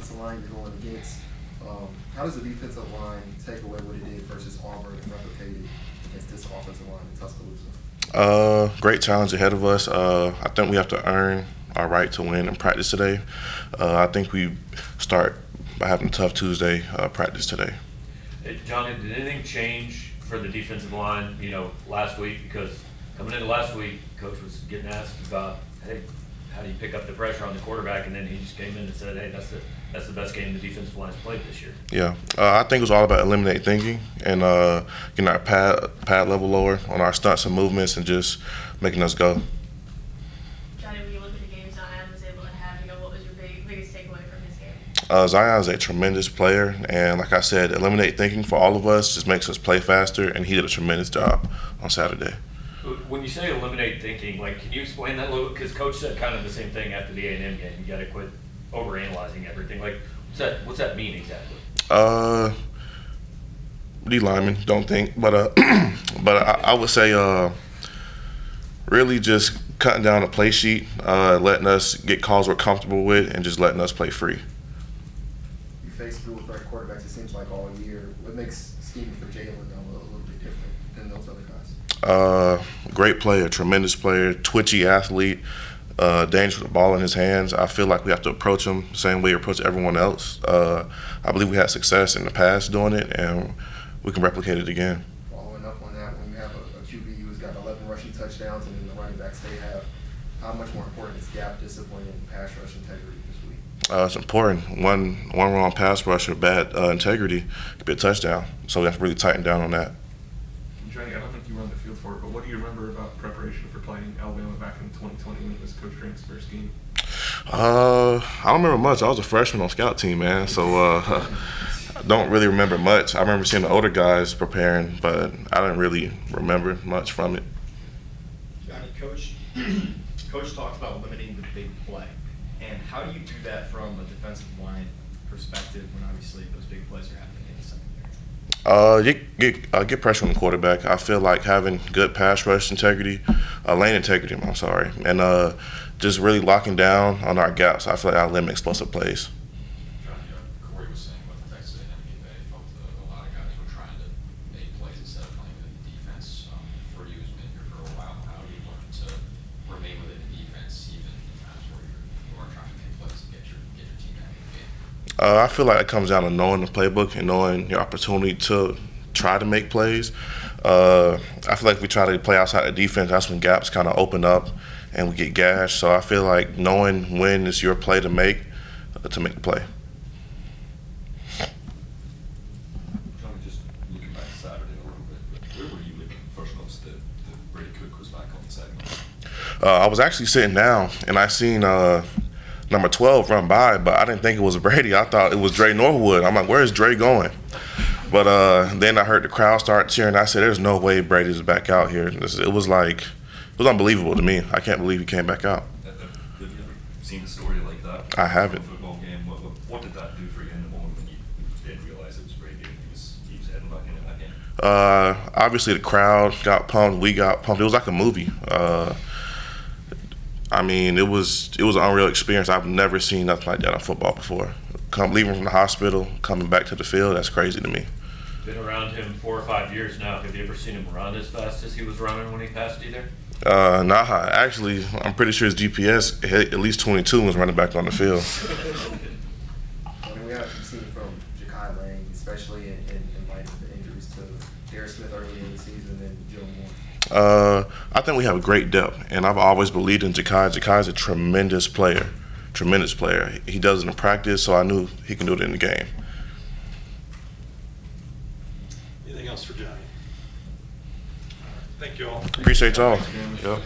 offensive line you're going against. How does the defensive line take away what it did versus Auburn and replicate it against this offensive line in Tuscaloosa? Great challenge ahead of us. I think we have to earn our right to win in practice today. I think we start by having a tough Tuesday practice today. Hey, Johnny, did anything change for the defensive line, last week? Because coming into last week, Coach was getting asked about, hey, how do you pick up the pressure on the quarterback? And then he just came in and said, hey, that's the best game the defensive line's played this year. Yeah, I think it was all about eliminating thinking and getting our pad level lower on our stunts and movements and just making us go. Johnny, when you look at the game Zion was able to have, what was your biggest takeaway from his game? Zion is a tremendous player, and like I said, eliminate thinking for all of us just makes us play faster, and he did a tremendous job on Saturday. When you say eliminate thinking, can you explain that a little? Because Coach said kind of the same thing after the A&M game. You got to quit overanalyzing everything. What's that mean exactly? D linemen don't think, but I would say really just cutting down the play sheet, letting us get calls we're comfortable with, and just letting us play free. You faced dual threat quarterbacks, it seems like, all year. What makes scheming for Jalen a little bit different than those other guys? Great player, tremendous player, twitchy athlete, dangerous with the ball in his hands. I feel like we have to approach him the same way we approach everyone else. I believe we had success in the past doing it, and we can replicate it again. Following up on that, when you have a QB who's got 11 rushing touchdowns and then the running backs they have, how much more important is gap discipline and pass rush integrity this week? It's important. One wrong pass rush or bad integrity could be a touchdown, so we have to really tighten down on that. Johnny, I don't think you were on the field for it, but what do you remember about preparation for playing Alabama back in 2020 when it was Coach Drake's first game? I don't remember much. I was a freshman on scout team, man, so I don't really remember much. I remember seeing the older guys preparing, but I didn't really remember much from it. Johnny, Coach talks about limiting the big play, and how do you do that from a defensive line perspective when obviously those big plays are happening in the secondary? Get pressure on the quarterback. I feel like having good pass rush integrity, lane integrity, and just really locking down on our gaps. I feel like I limit explosive plays. Johnny, Corey was saying about the Texas A&M game that he felt a lot of guys were trying to make plays instead of playing within the defense. For you, who's been here for a while, how do you learn to remain within the defense even in times where you are trying to make plays and get your team out of the game? I feel like it comes down to knowing the playbook and knowing your opportunity to try to make plays. I feel like if we try to play outside the defense, that's when gaps kind of open up and we get gashed. So I feel like knowing when is your play to make the play. Johnny, just looking back to Saturday a little bit, where were you when first noticed that Brady Cook was back on the sideline? I was actually sitting down and I seen number 12 run by, but I didn't think it was Brady. I thought it was Dre Norwood. I'm like, where is Dre going? But then I heard the crowd start cheering. I said, there's no way Brady's back out here. It was unbelievable to me. I can't believe he came back out. Have you ever seen a story like that? I haven't. A football game. What did that do for you in the moment when you did realize it was Brady and he was heading back into that game? Obviously, the crowd got pumped. We got pumped. It was like a movie. It was an unreal experience. I've never seen nothing like that in football before. Leaving from the hospital, coming back to the field, that's crazy to me. Been around him 4 or 5 years now. Have you ever seen him run as fast as he was running when he passed you there? Nah, actually, I'm pretty sure his GPS hit at least 22 and was running back on the field. We haven't seen from Ja'Kai Lane, especially in light of the injuries to Darius Smith early in the season and Joe Moore. I think we have a great depth, and I've always believed in Ja'Kai. Ja'Kai is a tremendous player. He does it in practice, so I knew he can do it in the game. Anything else for Johnny? Thank you all. Appreciate y'all. Thanks, man. Yep.